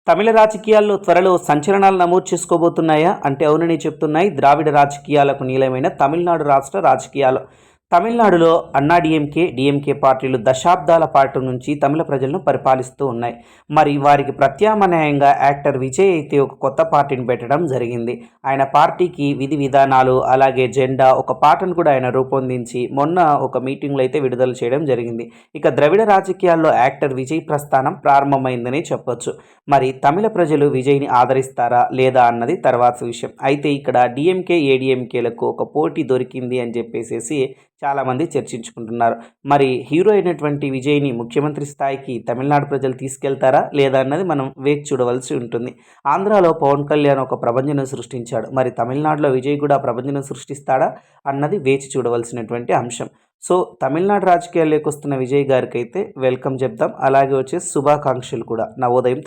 తమిళ రాజకీయాల్లో త్వరలో సంచలనాలు నమోదు చేసుకోబోతున్నాయా అంటే అవునని చెప్తున్నాయి ద్రావిడ రాజకీయాలకు నీలమైన తమిళనాడు రాష్ట్ర రాజకీయాలు. తమిళనాడులో అన్నా డిఎంకే పార్టీలు దశాబ్దాల పాటు నుంచి తమిళ ప్రజలను పరిపాలిస్తూ ఉన్నాయి. మరి వారికి ప్రత్యామ్నాయంగా యాక్టర్ విజయ్ అయితే ఒక కొత్త పార్టీని పెట్టడం జరిగింది. ఆయన పార్టీకి విధి విధానాలు అలాగే జెండా ఒక పాటను కూడా ఆయన రూపొందించి మొన్న ఒక మీటింగ్లో అయితే విడుదల చేయడం జరిగింది. ఇక ద్రవిడ రాజకీయాల్లో యాక్టర్ విజయ్ ప్రస్థానం ప్రారంభమైందని చెప్పొచ్చు. మరి తమిళ ప్రజలు విజయ్ని ఆదరిస్తారా లేదా అన్నది తర్వాత విషయం. అయితే ఇక్కడ ఏడీఎంకేలకు ఒక పోటీ దొరికింది అని చెప్పేసి చాలామంది చర్చించుకుంటున్నారు. మరి హీరో అయినటువంటి విజయ్ని ముఖ్యమంత్రి స్థాయికి తమిళనాడు ప్రజలు తీసుకెళ్తారా లేదా అన్నది మనం వేచి చూడవలసి ఉంటుంది. ఆంధ్రాలో పవన్ కళ్యాణ్ ఒక ప్రభంజనం సృష్టించాడు. మరి తమిళనాడులో విజయ్ కూడా ప్రభంజనం సృష్టిస్తాడా అన్నది వేచి చూడవలసినటువంటి అంశం. సో తమిళనాడు రాజకీయాల్లోకి వస్తున్న విజయ్ గారికి అయితే వెల్కమ్ చెప్దాం. అలాగే వచ్చే శుభాకాంక్షలు కూడా నవోదయం తరపు